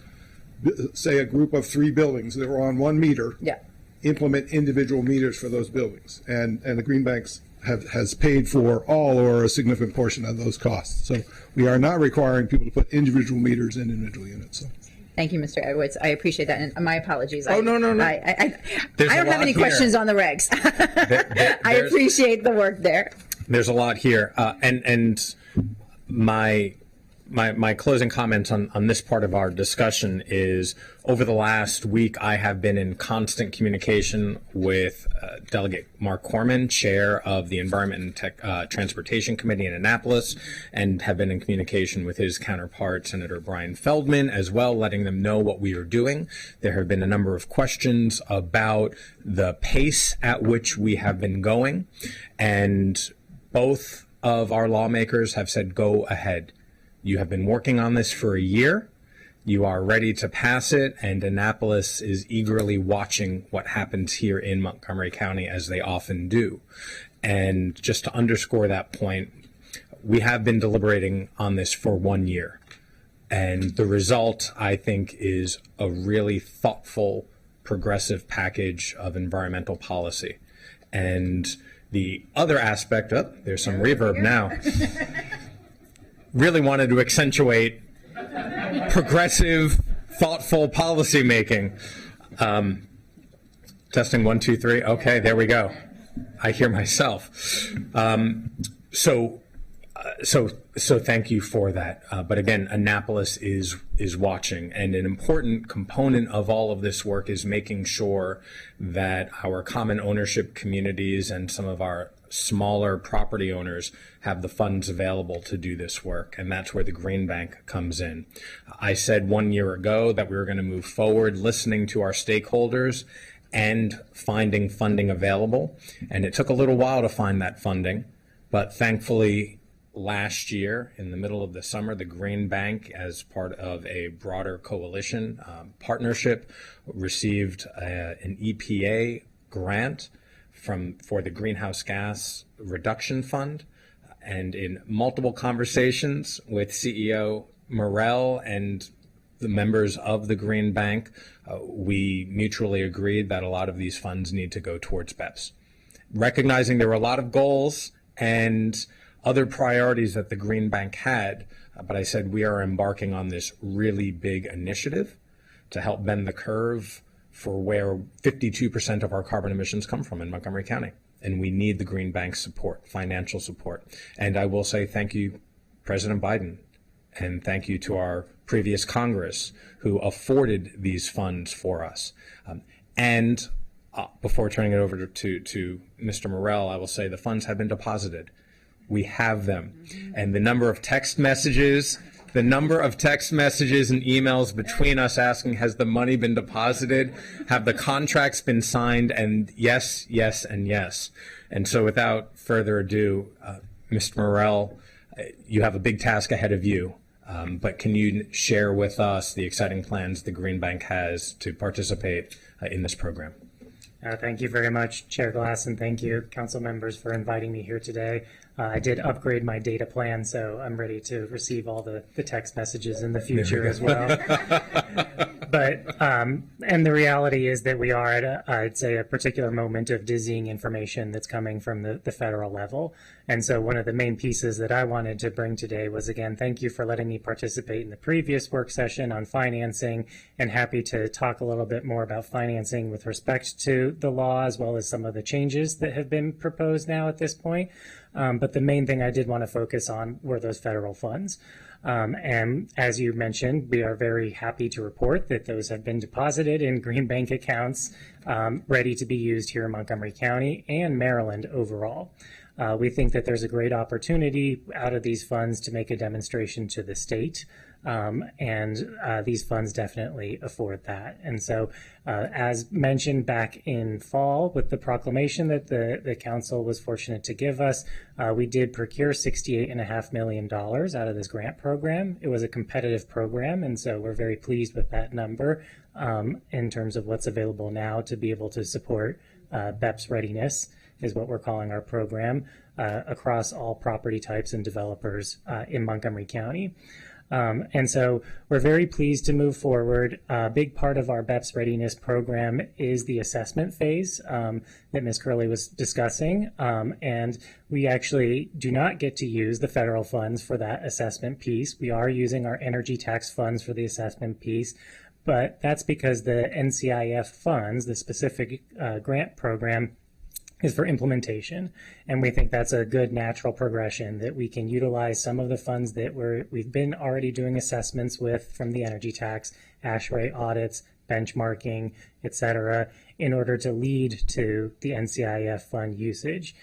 say, a group of 3 buildings that were on 1 meter, Yeah. implement individual meters for those buildings. And the Green Banks has paid for all or a significant portion of those costs. So we are not requiring people to put individual meters in individual units. So. Thank you, Mr. Edwards. I appreciate that. And my apologies. Oh, no. I There's don't a have lot any here. questions on the regs. I appreciate the work there. There's a lot here, and my closing comments on this part of our discussion is, over the last week, I have been in constant communication with Delegate Mark Corman, chair of the Environment and Transportation Committee in Annapolis, and have been in communication with his counterpart, Senator Brian Feldman, as well, letting them know what we are doing. There have been a number of questions about the pace at which we have been going, and both of our lawmakers have said, go ahead. You have been working on this for a year. You are ready to pass it, and Annapolis is eagerly watching what happens here in Montgomery County, as they often do. And just to underscore that point, we have been deliberating on this for 1 year. And the result, I think, is a really thoughtful, progressive package of environmental policy. And the other aspect of, there's some reverb now, really wanted to accentuate progressive, thoughtful policy making. Testing 1, 2, 3. Okay, there we go. I hear myself. So thank you for that. But again, Annapolis is watching, and an important component of all of this work is making sure that our common ownership communities and some of our smaller property owners have the funds available to do this work, and that's where the Green Bank comes in. I said 1 year ago that we were going to move forward listening to our stakeholders and finding funding available, and it took a little while to find that funding, but thankfully last year, in the middle of the summer, the Green Bank, as part of a broader coalition partnership, received an EPA grant for the Greenhouse Gas Reduction Fund. And in multiple conversations with CEO Morell and the members of the Green Bank, we mutually agreed that a lot of these funds need to go towards BEPS. Recognizing there were a lot of goals and other priorities that the Green Bank had, but I said we are embarking on this really big initiative to help bend the curve for where 52% of our carbon emissions come from in Montgomery County. And we need the Green Bank's support, financial support. And I will say thank you, President Biden, and thank you to our previous Congress who afforded these funds for us. Before turning it over to Mr. Morell, I will say the funds have been deposited. We have them. And the number of text messages and emails between us asking, has the money been deposited? Have the contracts been signed? And yes, yes, and yes. And so without further ado, Mr. Morell, you have a big task ahead of you. But can you share with us the exciting plans the Green Bank has to participate in this program? Thank you very much, Chair Glass, and thank you, council members, for inviting me here today. I did upgrade my data plan, so I'm ready to receive all the text messages in the future as well. But, and the reality is that we are at I'd say a particular moment of dizzying information that's coming from the federal level. And so one of the main pieces that I wanted to bring today was, again, thank you for letting me participate in the previous work session on financing, and happy to talk a little bit more about financing with respect to the law, as well as some of the changes that have been proposed now at this point. But the main thing I did want to focus on were those federal funds. And as you mentioned, we are very happy to report that those have been deposited in Green Bank accounts, ready to be used here in Montgomery County and Maryland overall. We think that there's a great opportunity out of these funds to make a demonstration to the state These funds definitely afford that. And so, as mentioned back in fall with the proclamation that the council was fortunate to give us, we did procure $68.5 million out of this grant program. It was a competitive program, and so we're very pleased with that number in terms of what's available now to be able to support BEPS readiness, is what we're calling our program, across all property types and developers in Montgomery County. And so we're very pleased to move forward. A big part of our BEPS readiness program is the assessment phase that Ms. Curley was discussing. And we actually do not get to use the federal funds for that assessment piece. We are using our energy tax funds for the assessment piece, but that's because the NCIF funds, the specific grant program, is for implementation. And we think that's a good natural progression, that we can utilize some of the funds that we've been already doing assessments with from the energy tax, ash rate audits, benchmarking, et cetera, in order to lead to the NCIF fund usage.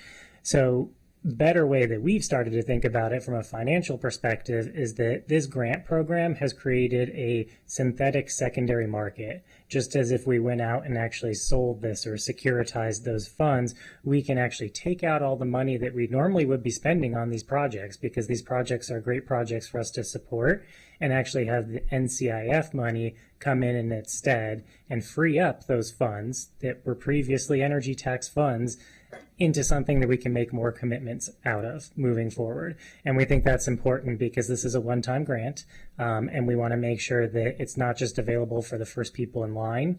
So the better way that we've started to think about it from a financial perspective is that this grant program has created a synthetic secondary market. Just as if we went out and actually sold this or securitized those funds, we can actually take out all the money that we normally would be spending on these projects, because these projects are great projects for us to support, and actually have the NCIF money come in its stead and free up those funds that were previously energy tax funds into something that we can make more commitments out of moving forward. And we think that's important because this is a one-time grant, and we want to make sure that it's not just available for the first people in line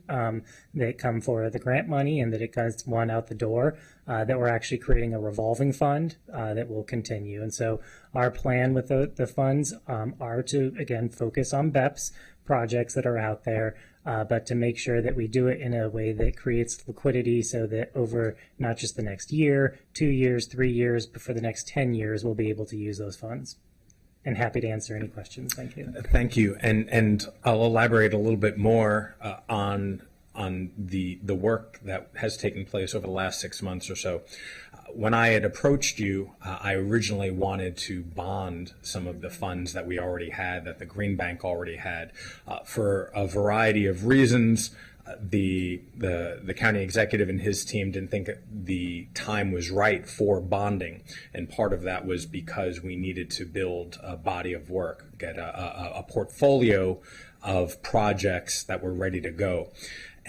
that come for the grant money and that it gets one out the door, that we're actually creating a revolving fund that will continue. And so our plan with the funds are to, again, focus on BEPS projects that are out there, but to make sure that we do it in a way that creates liquidity so that over not just the next year, 2 years, 3 years, but for the next 10 years, we'll be able to use those funds. And happy to answer any questions. Thank you. Thank you. And I'll elaborate a little bit more on the work that has taken place over the last 6 months or so. When I had approached you, I originally wanted to bond some of the funds that we already had, that the Green Bank already had, for a variety of reasons. The county executive and his team didn't think the time was right for bonding, and part of that was because we needed to build a body of work, get a portfolio of projects that were ready to go.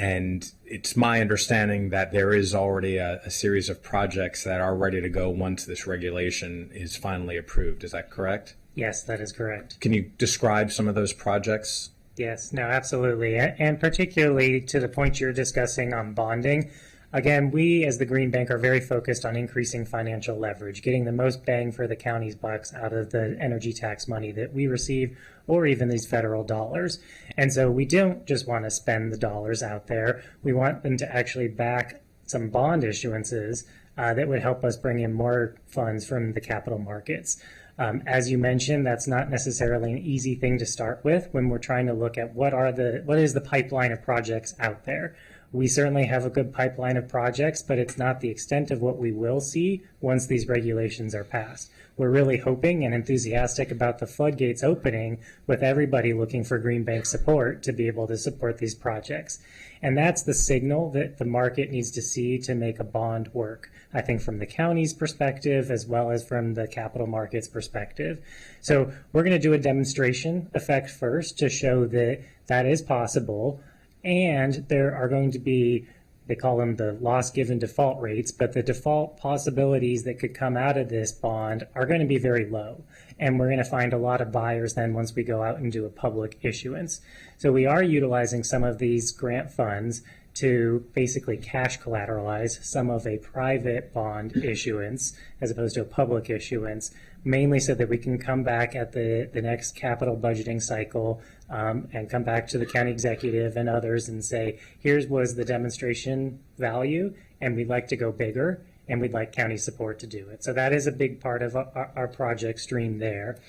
And it's my understanding that there is already a series of projects that are ready to go once this regulation is finally approved. Is that correct? Yes, that is correct. Can you describe some of those projects? Yes, no, absolutely. And particularly to the point you're discussing on bonding, again, we as the Green Bank are very focused on increasing financial leverage, getting the most bang for the county's bucks out of the energy tax money that we receive, or even these federal dollars. And so we don't just want to spend the dollars out there. We want them to actually back some bond issuances that would help us bring in more funds from the capital markets. As you mentioned, that's not necessarily an easy thing to start with when we're trying to look at what is the pipeline of projects out there. We certainly have a good pipeline of projects, but it's not the extent of what we will see once these regulations are passed. We're really hoping and enthusiastic about the floodgates opening, with everybody looking for Green Bank support to be able to support these projects. And that's the signal that the market needs to see to make a bond work, I think, from the county's perspective as well as from the capital markets perspective. So we're going to do a demonstration effect first to show that that is possible. And there are going to be, they call them the loss given default rates, but the default possibilities that could come out of this bond are going to be very low. And we're going to find a lot of buyers then once we go out and do a public issuance. So we are utilizing some of these grant funds to basically cash collateralize some of a private bond issuance as opposed to a public issuance, mainly so that we can come back at the next capital budgeting cycle and come back to the county executive and others and say, here's was the demonstration value, and we'd like to go bigger, and we'd like county support to do it. So that is a big part of our project stream there.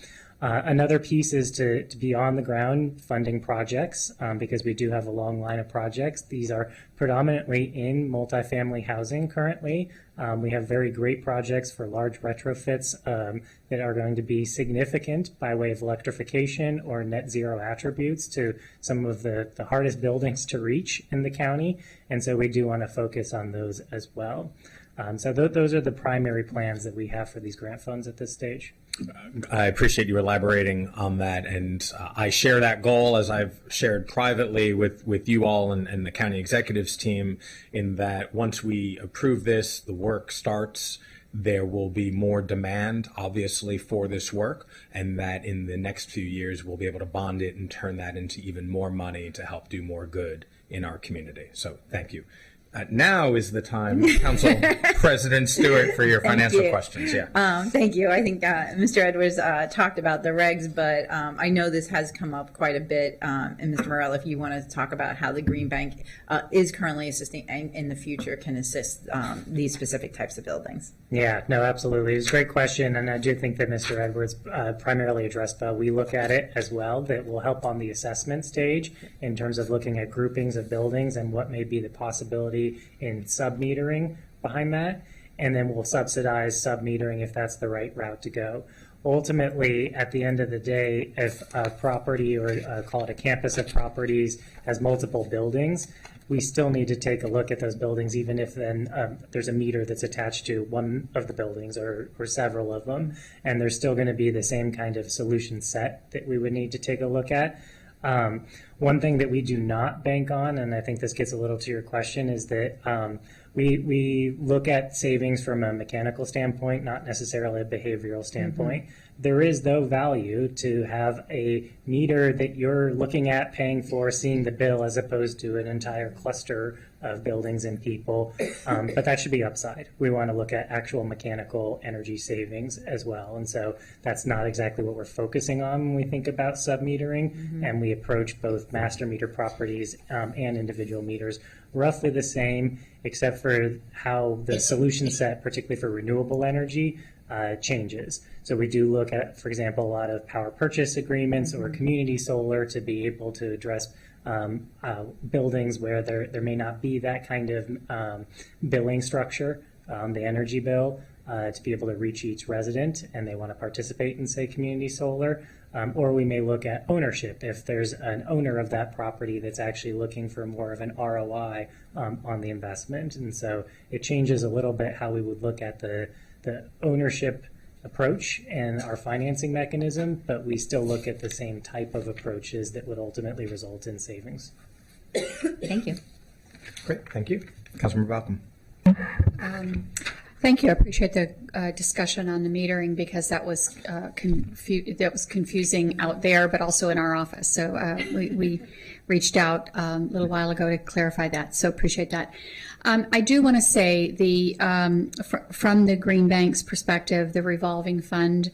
Another piece is to be on the ground funding projects because we do have a long line of projects. These are predominantly in multifamily housing currently. We have very great projects for large retrofits that are going to be significant by way of electrification or net zero attributes to some of the hardest buildings to reach in the county. And so we do want to focus on those as well. So those are the primary plans that we have for these grant funds at this stage. I appreciate you elaborating on that, and I share that goal, as I've shared privately with you all and the county executives team, in that once we approve this, the work starts. There will be more demand, obviously, for this work, and that in the next few years we'll be able to bond it and turn that into even more money to help do more good in our community. So thank you. Now is the time, Council President Stewart, for your financial questions. Yeah. Thank you. I think Mr. Edwards talked about the regs, but I know this has come up quite a bit. And Mr. Morell, if you want to talk about how the Green Bank is currently assisting and in the future can assist these specific types of buildings. Yeah, no, absolutely. It's a great question, and I do think that Mr. Edwards primarily addressed that. We look at it as well. That will help on the assessment stage in terms of looking at groupings of buildings and what may be the possibility in sub-metering behind that, and then we'll subsidize sub-metering if that's the right route to go. Ultimately, at the end of the day, if a property, or call it a campus of properties, has multiple buildings, we still need to take a look at those buildings, even if then there's a meter that's attached to one of the buildings or several of them, and there's still going to be the same kind of solution set that we would need to take a look at. One thing that we do not bank on, and I think this gets a little to your question, is that we look at savings from a mechanical standpoint, not necessarily a behavioral standpoint. There is, though, value to have a meter that you're looking at, paying for, seeing the bill, as opposed to an entire cluster of buildings and people. But that should be upside. We want to look at actual mechanical energy savings as well. And so that's not exactly what we're focusing on when we think about sub-metering. And we approach both master meter properties and individual meters roughly the same, except for how the solution set, particularly for renewable energy, changes. So we do look at, for example, a lot of power purchase agreements or community solar to be able to address buildings where there may not be that kind of billing structure, the energy bill, to be able to reach each resident and they want to participate in, say, community solar. Or we may look at ownership if there's an owner of that property that's actually looking for more of an ROI on the investment. And so it changes a little bit how we would look at the ownership approach and our financing mechanism, but we still look at the same type of approaches that would ultimately result in savings. Thank you. Great, thank you. Councilmember Balcombe. Thank you. I appreciate the discussion on the metering because that was confusing out there, but also in our office. So we reached out a little while ago to clarify that. So appreciate that. I do want to say from the Green Bank's perspective, the revolving fund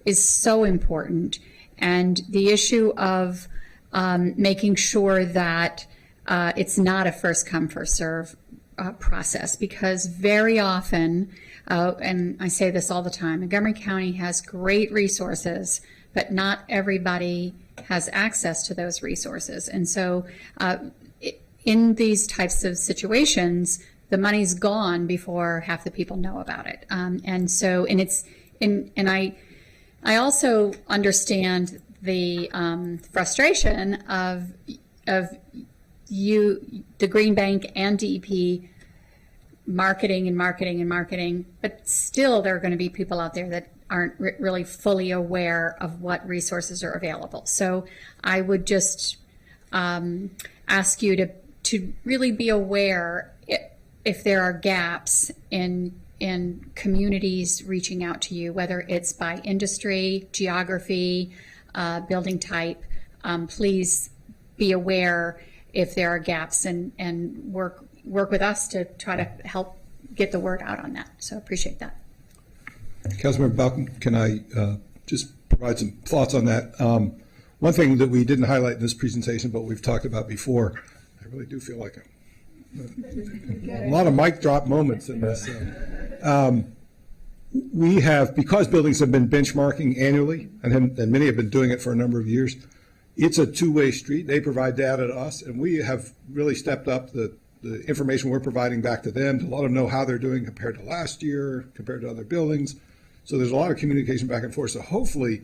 is so important, and the issue of making sure that it's not a first come first serve process, because very often, and I say this all the time, Montgomery County has great resources, but not everybody has access to those resources. And so in these types of situations, the money's gone before half the people know about it. And I also understand the frustration of the Green Bank and DEP marketing, but still there are going to be people out there that aren't really fully aware of what resources are available. So I would just ask you to really be aware if there are gaps in communities reaching out to you, whether it's by industry, geography, building type. Please be aware if there are gaps and work with us to try to help get the word out on that. So appreciate that. Councilmember Balcombe, can I just provide some thoughts on that? One thing that we didn't highlight in this presentation, but we've talked about before, I really do feel like a lot of mic drop moments in this. we have, because buildings have been benchmarking annually, and many have been doing it for a number of years, it's a two-way street. They provide data to us, and we have really stepped up the information we're providing back to them to let them know how they're doing compared to last year, compared to other buildings. So there's a lot of communication back and forth. So hopefully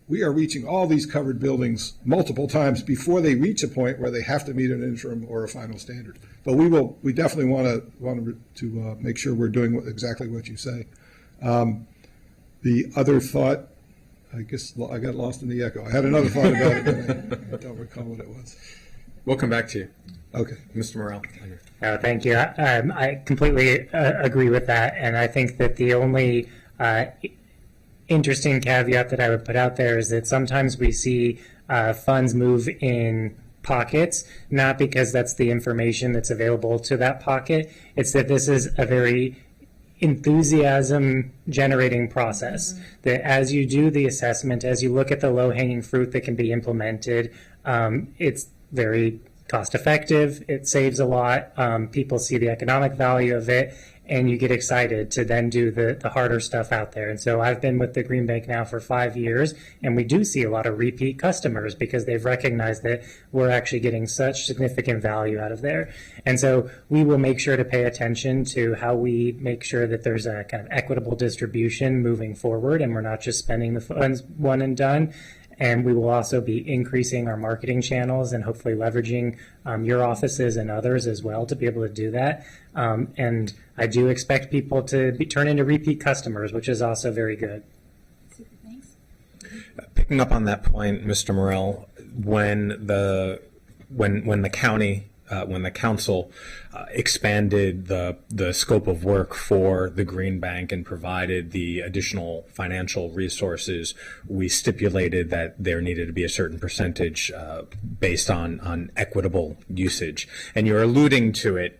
we are reaching all these covered buildings multiple times before they reach a point where they have to meet an interim or a final standard. But we definitely want to make sure we're doing exactly what you say. The other thought, I guess I got lost in the echo. I had another thought about it, but I don't recall what it was. We'll come back to you. Okay. Mr. Morrell. Thank you. I completely agree with that, and I think that the only interesting caveat that I would put out there is that sometimes we see funds move in pockets, not because that's the information that's available to that pocket. It's that this is a very enthusiasm generating process, that as you do the assessment, as you look at the low-hanging fruit that can be implemented, it's very cost effective, it saves a lot, people see the economic value of it, and you get excited to then do the harder stuff out there. And so I've been with the Green Bank now for 5 years, and we do see a lot of repeat customers because they've recognized that we're actually getting such significant value out of there. And so we will make sure to pay attention to how we make sure that there's a kind of equitable distribution moving forward, and we're not just spending the funds one and done. And we will also be increasing our marketing channels and hopefully leveraging your offices and others as well to be able to do that. And I do expect people to turn into repeat customers, which is also very good. Thanks. Picking up on that point, Mr. Morrell, when the county, when the council expanded the scope of work for the Green Bank and provided the additional financial resources, we stipulated that there needed to be a certain percentage based on equitable usage. And you're alluding to it.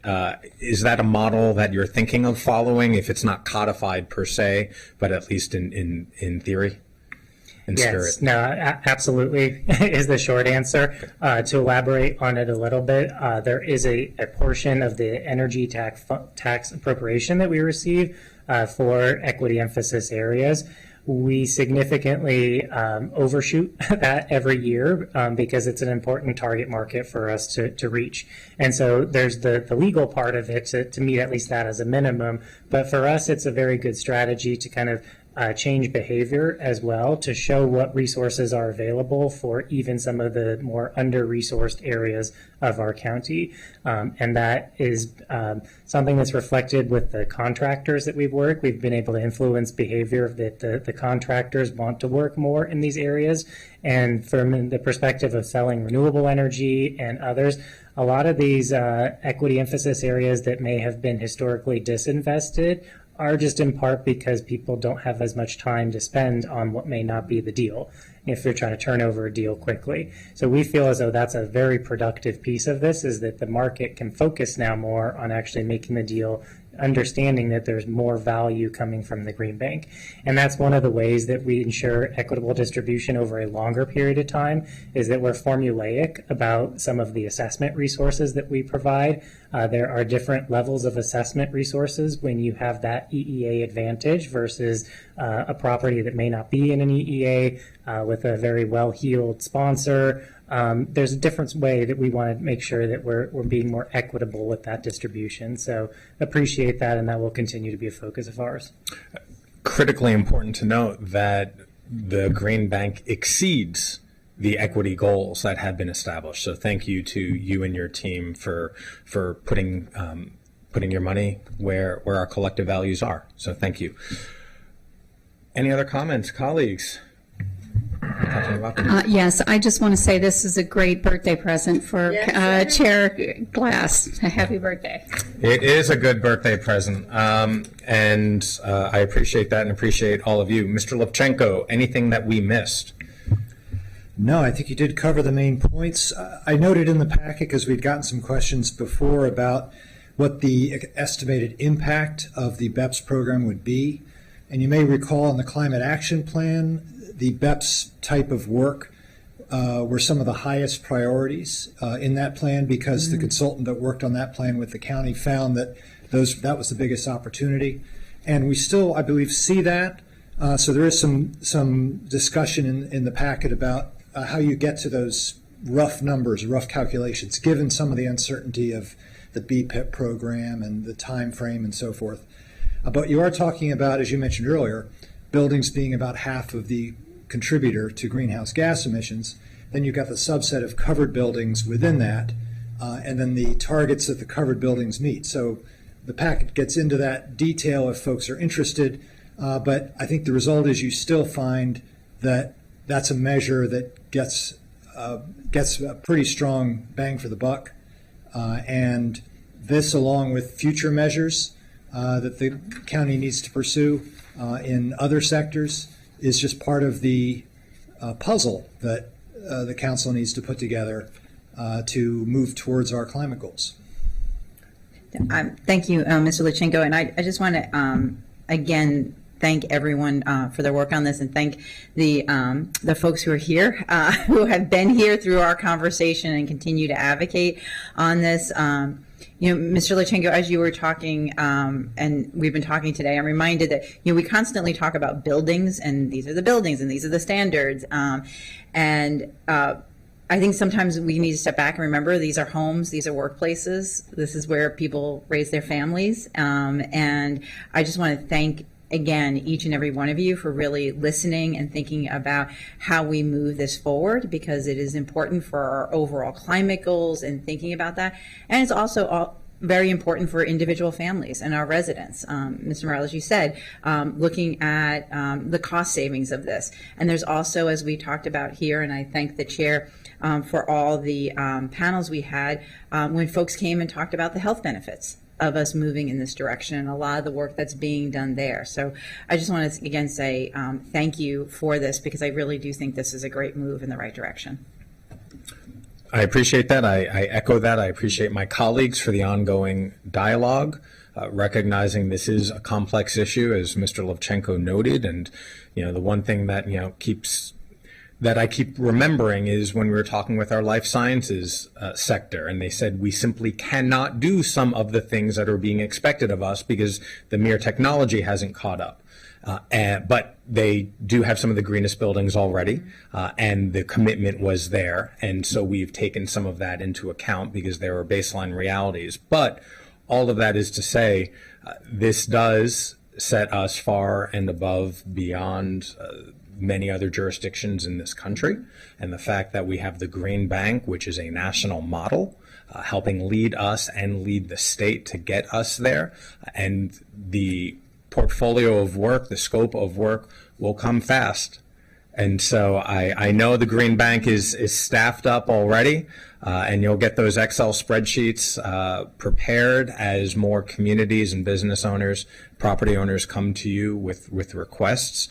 Is that a model that you're thinking of following, if it's not codified per se, but at least in theory? Yes, no, absolutely is the short answer. To elaborate on it a little bit, there is a portion of the energy tax appropriation that we receive for equity emphasis areas. We significantly overshoot that every year because it's an important target market for us to reach. And so there's the legal part of it to meet at least that as a minimum. But for us, it's a very good strategy to kind of change behavior as well, to show what resources are available for even some of the more under-resourced areas of our county. And that is something that's reflected with the contractors that we've worked. We've been able to influence behavior that the contractors want to work more in these areas. And from the perspective of selling renewable energy and others, a lot of these equity emphasis areas that may have been historically disinvested are just in part because people don't have as much time to spend on what may not be the deal if they're trying to turn over a deal quickly. So we feel as though that's a very productive piece of this, is that the market can focus now more on actually making the deal, understanding that there's more value coming from the Green Bank. And that's one of the ways that we ensure equitable distribution over a longer period of time, is that we're formulaic about some of the assessment resources that we provide. There are different levels of assessment resources when you have that EEA advantage versus a property that may not be in an EEA with a very well-heeled sponsor. There's a different way that we want to make sure that we're being more equitable with that distribution. So appreciate that, and that will continue to be a focus of ours. Critically important to note that the Green Bank exceeds the equity goals that have been established. So thank you to you and your team for putting your money where our collective values are. So thank you. Any other comments, colleagues? Yes, I just want to say this is a great birthday present for Chair Glass. A happy birthday. It is a good birthday present, and I appreciate that and appreciate all of you. Mr. Levchenko, anything that we missed? No, I think you did cover the main points. I noted in the packet, because we'd gotten some questions before about what the estimated impact of the BEPS program would be. And you may recall in the Climate Action Plan, the BEPS type of work were some of the highest priorities in that plan, because the consultant that worked on that plan with the county found that that was the biggest opportunity. And we still, I believe, see that. So there is some discussion in the packet about how you get to those rough numbers, rough calculations, given some of the uncertainty of the BPIP program and the time frame and so forth. But you are talking about, as you mentioned earlier, buildings being about half of the contributor to greenhouse gas emissions. Then you've got the subset of covered buildings within that, and then the targets that the covered buildings meet. So the packet gets into that detail if folks are interested, but I think the result is you still find that that's a measure that gets a pretty strong bang for the buck, and this, along with future measures that the county needs to pursue in other sectors, is just part of the puzzle that the council needs to put together to move towards our climate goals. Thank you, Mr. Lachenko, and I just want to again thank everyone for their work on this, and thank the folks who are here, who have been here through our conversation and continue to advocate on this. Mr. Lachenko, as you were talking, and we've been talking today, I'm reminded that, we constantly talk about buildings, and these are the buildings, and these are the standards. I think sometimes we need to step back and remember these are homes, these are workplaces. This is where people raise their families. And I just want to thank, again, each and every one of you for really listening and thinking about how we move this forward, because it is important for our overall climate goals and thinking about that. And it's also very important for individual families and our residents. Mr. Morales, as you said, looking at the cost savings of this. And there's also, as we talked about here, and I thank the chair for all the panels we had, when folks came and talked about the health benefits of us moving in this direction and a lot of the work that's being done there. So I just want to again say thank you for this, because I really do think this is a great move in the right direction. I appreciate that. I echo that. I appreciate my colleagues for the ongoing dialogue, recognizing this is a complex issue, as Mr. Levchenko noted. And, the one thing that, I keep remembering is when we were talking with our life sciences sector, and they said we simply cannot do some of the things that are being expected of us because the mere technology hasn't caught up. But they do have some of the greenest buildings already, and the commitment was there. And so we've taken some of that into account because there are baseline realities. But all of that is to say, this does set us far and above beyond many other jurisdictions in this country. And the fact that we have the Green Bank, which is a national model, helping lead us and lead the state to get us there, and the portfolio of work, the scope of work will come fast. And so I know the Green Bank is staffed up already, and you'll get those Excel spreadsheets prepared as more communities and business owners, property owners come to you with requests.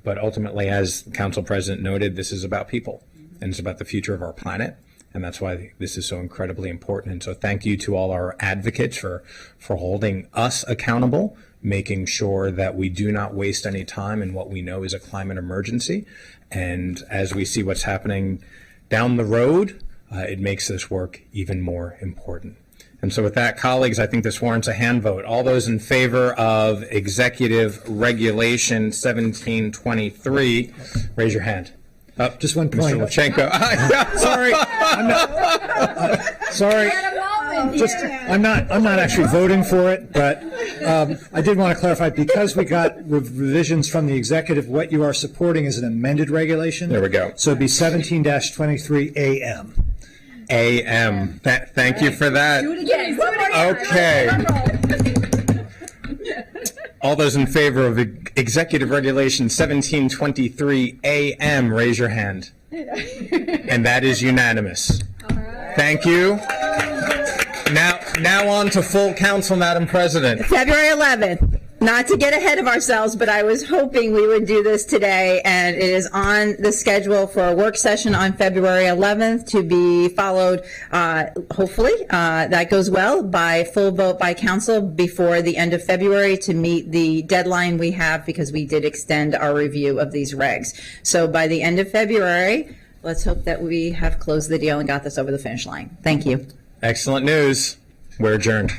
But ultimately, as Council President noted, this is about people, and it's about the future of our planet. And that's why this is so incredibly important. And so thank you to all our advocates for holding us accountable, making sure that we do not waste any time in what we know is a climate emergency. And as we see what's happening down the road, it makes this work even more important. And so with that, colleagues, I think this warrants a hand vote. All those in favor of Executive Regulation 1723, raise your hand. Just one point. Mr. Levchenko. Sorry, I'm not. Sorry, I'm not actually voting for it, but I did want to clarify, because we got revisions from the executive. What you are supporting is an amended regulation. There we go. So it'd be 17-23 AM. AM. Thank you for that. Do it again. Okay. All those in favor of Executive Regulation 1723 AM, raise your hand. And that is unanimous. Thank you. Now on to full council, Madam President. February 11th. Not to get ahead of ourselves, but I was hoping we would do this today, and it is on the schedule for a work session on February 11th to be followed, hopefully, that goes well, by full vote by council before the end of February to meet the deadline we have, because we did extend our review of these regs. So by the end of February, let's hope that we have closed the deal and got this over the finish line. Thank you. Excellent news. We're adjourned.